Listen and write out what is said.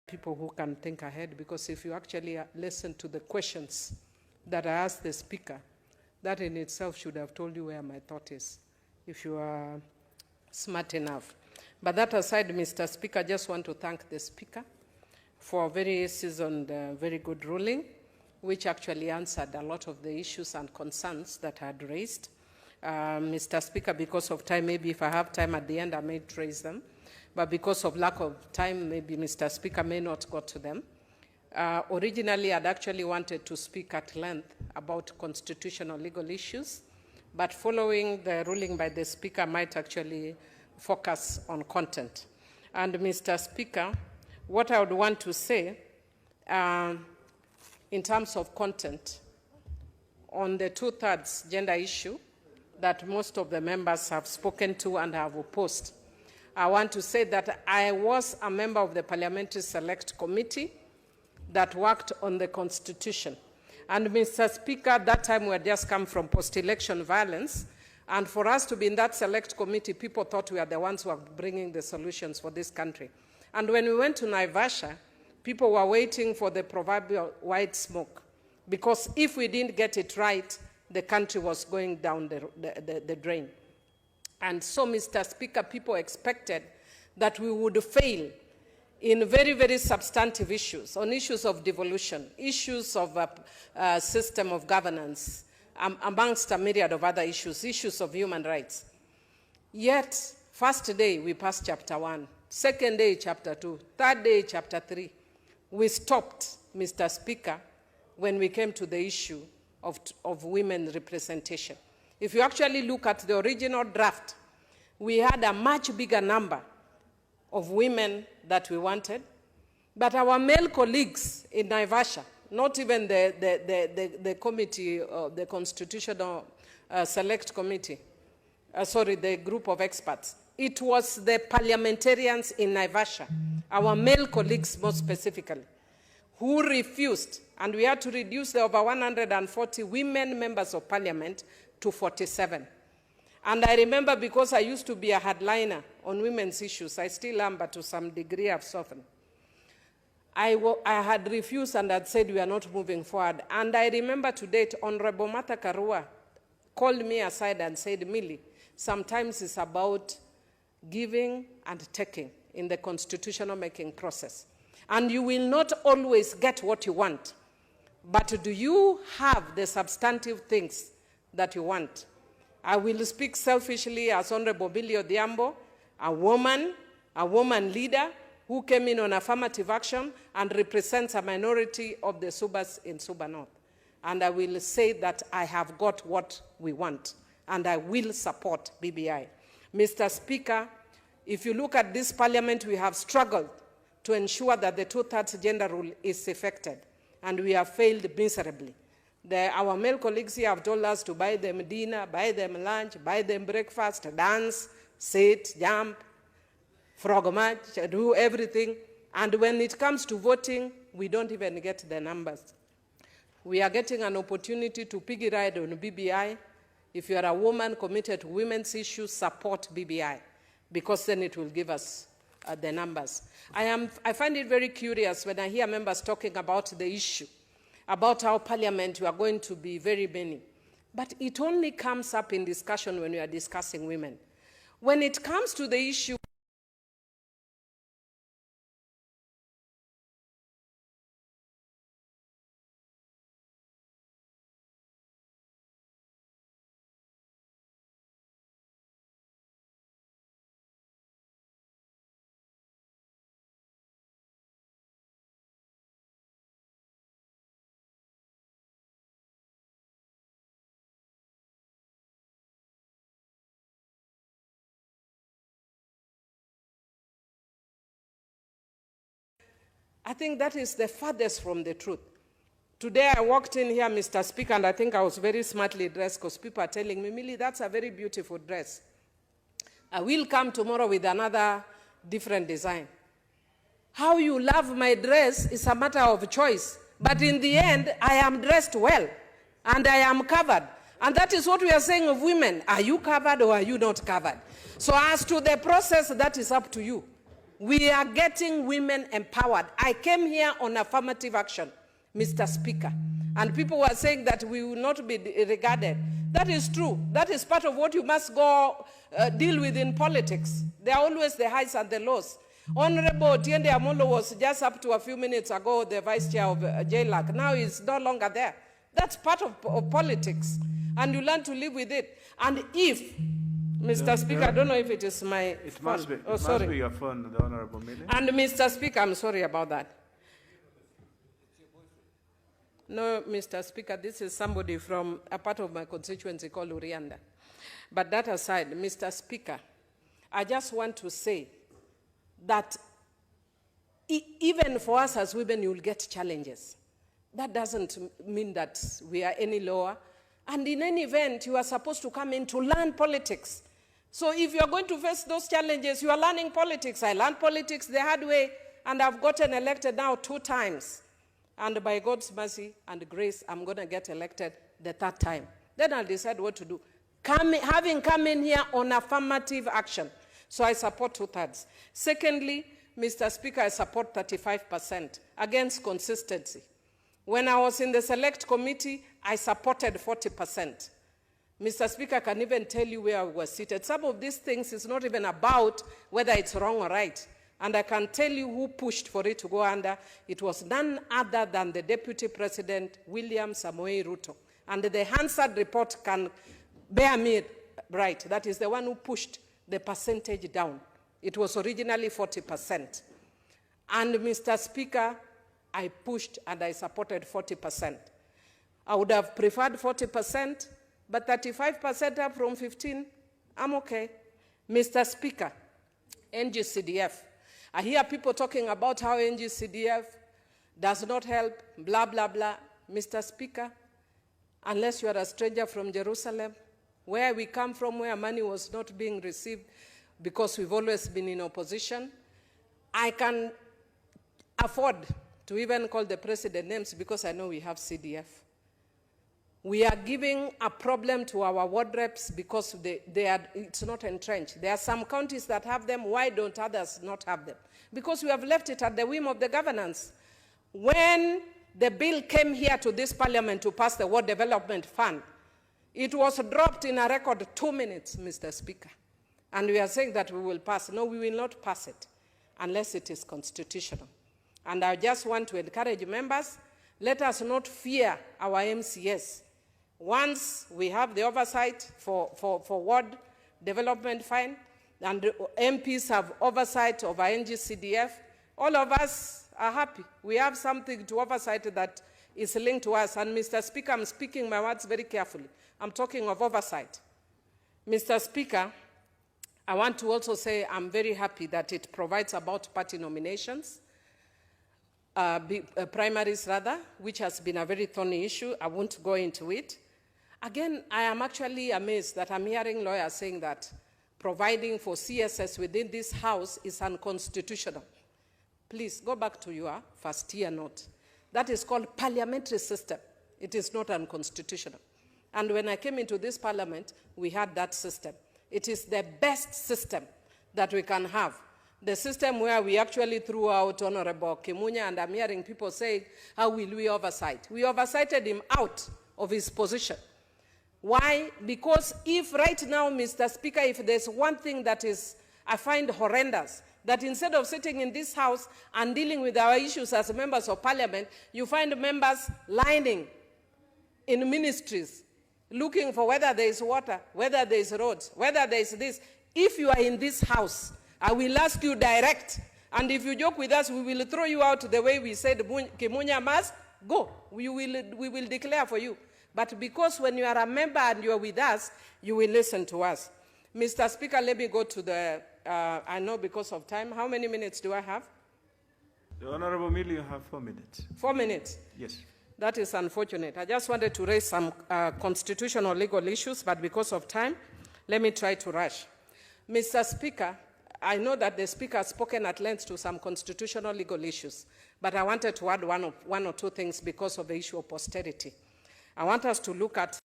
people who can think ahead, because if you actually listen to the questions that I asked the speaker, that in itself should have told you where my thought is, if you are smart enough. But that aside, Mr. Speaker, I just want to thank the speaker for a very seasoned, very good ruling, which actually answered a lot of the issues and concerns that I had raised. Mr. Speaker, because of time, maybe if I have time at the end, I may raise them. But because of lack of time, maybe Mr. Speaker may not go to them. Originally, I'd actually wanted to speak at length about constitutional legal issues, but following the ruling by the Speaker, I might actually focus on content. And Mr. Speaker, what I would want to say in terms of content on the 2/3 gender issue that most of the members have spoken to and have opposed, I want to say that I was a member of the Parliamentary Select Committee that worked on the Constitution. And Mr. Speaker, that time we had just come from post-election violence, and for us to be in that select committee, people thought we are the ones who are bringing the solutions for this country. And when we went to Naivasha, people were waiting for the proverbial white smoke, because if we didn't get it right, the country was going down the drain. And so, Mr. Speaker, people expected that we would fail in very, very substantive issues, on issues of devolution, issues of system of governance, amongst a myriad of other issues, issues of human rights. Yet, first day, we passed chapter 1, second day, chapter 2, third day, chapter 3. We stopped, Mr. Speaker, when we came to the issue of women representation. If you actually look at the original draft, we had a much bigger number of women that we wanted, but our male colleagues in Naivasha, not even the committee, the Constitutional Select Committee, the group of experts, it was the parliamentarians in Naivasha, our male colleagues more specifically, who refused, and we had to reduce the over 140 women members of parliament to 47. And I remember, because I used to be a hardliner on women's issues, I still am, but to some degree I've softened. I had refused and had said we are not moving forward. And I remember to date, Honorable Martha Karua called me aside and said, Millie, sometimes it's about giving and taking in the constitutional making process. And you will not always get what you want. But do you have the substantive things that you want? I will speak selfishly as Honorable Millie Odhiambo, a woman leader who came in on affirmative action and represents a minority of the Subas in Suba North. And I will say that I have got what we want, and I will support BBI. Mr. Speaker, if you look at this parliament, we have struggled to ensure that the 2/3 gender rule is effected, and we have failed miserably. Our male colleagues here have told us to buy them dinner, buy them lunch, buy them breakfast, dance, sit, jump, frog march, do everything. And when it comes to voting, we don't even get the numbers. We are getting an opportunity to piggy ride on BBI. If you are a woman committed to women's issues, support BBI, because then it will give us the numbers. I find it very curious when I hear members talking about the issue, about how parliament, we are going to be very many. But it only comes up in discussion when we are discussing women. When it comes to the issue, I think that is the farthest from the truth. Today I walked in here, Mr. Speaker, and I think I was very smartly dressed, because people are telling me, Millie, that's a very beautiful dress. I will come tomorrow with another different design. How you love my dress is a matter of choice. But in the end, I am dressed well, and I am covered. And that is what we are saying of women. Are you covered or are you not covered? So as to the process, that is up to you. We are getting women empowered. I came here on affirmative action, Mr. Speaker, and people were saying that we will not be regarded. That is true. That is part of what you must go deal with in politics. There are always the highs and the lows. Honorable Tiende Amolo was just up to a few minutes ago the vice chair of JLAC. Now he's no longer there. That's part of politics, and you learn to live with it. And if, Mr. Speaker, I don't know if it is my It phone. must be. It must be your phone, the Honorable Millie. And Mr. Speaker, I'm sorry about that. No, Mr. Speaker, this is somebody from a part of my constituency called Odhiambo. But that aside, Mr. Speaker, I just want to say that even for us as women, you'll get challenges. That doesn't mean that we are any lower. And in any event, you are supposed to come in to learn politics. So if you're going to face those challenges, you are learning politics. I learned politics the hard way, and I've gotten elected now 2 times. And by God's mercy and grace, I'm going to get elected the 3rd time. Then I'll decide what to do. Having come in here on affirmative action, so I support 2/3. Secondly, Mr. Speaker, I support 35% against consistency. When I was in the select committee, I supported 40%. Mr. Speaker, I can even tell you where I was seated. Some of these things is not even about whether it's wrong or right. And I can tell you who pushed for it to go under. It was none other than the Deputy President, William Samoei Ruto. And the Hansard report can bear me right. That is the one who pushed the percentage down. It was originally 40%. And Mr. Speaker, I pushed and I supported 40%. I would have preferred 40%, but 35% up from 15, I'm okay. Mr. Speaker, NGCDF. I hear people talking about how NGCDF does not help, blah, blah, blah. Mr. Speaker, unless you are a stranger from Jerusalem, where we come from, where money was not being received because we've always been in opposition, I can afford to even call the president names because I know we have CDF. We are giving a problem to our ward reps because it's not entrenched. There are some counties that have them. Why don't others not have them? Because we have left it at the whim of the governance. When the bill came here to this parliament to pass the Ward Development Fund, it was dropped in a record 2 minutes, Mr. Speaker. And we are saying that we will pass. No, we will not pass it unless it is constitutional. And I just want to encourage members, let us not fear our MCS. Once we have the oversight for Ward Development Fund, and MPs have oversight of our NGCDF, all of us are happy. We have something to oversight that is linked to us. And Mr. Speaker, I'm speaking my words very carefully. I'm talking of oversight. Mr. Speaker, I want to also say I'm very happy that it provides about party nominations, primaries rather, which has been a very thorny issue. I won't go into it. Again, I am actually amazed that I'm hearing lawyers saying that providing for CSS within this House is unconstitutional. Please go back to your first year note. That is called parliamentary system. It is not unconstitutional. And when I came into this parliament, we had that system. It is the best system that we can have. The system where we actually threw out Honorable Kimunya, and I'm hearing people say, how will we oversight? We oversighted him out of his position. Why? Because if right now, Mr. Speaker, if there's one thing that I find horrendous, that instead of sitting in this House and dealing with our issues as members of parliament, you find members lining in ministries, looking for whether there is water, whether there is roads, whether there is this. If you are in this House, I will ask you direct, and if you joke with us, we will throw you out the way we said Kimunya must go. We will declare for you. But because when you are a member and you are with us, you will listen to us. Mr. Speaker, let me go to the, I know because of time, how many minutes do I have? The Honorable Millie, you have 4 minutes. 4 minutes? Yes. That is unfortunate. I just wanted to raise some constitutional legal issues, but because of time, let me try to rush. Mr. Speaker, I know that the Speaker has spoken at length to some constitutional legal issues, but I wanted to add one or two things because of the issue of posterity. I want us to look at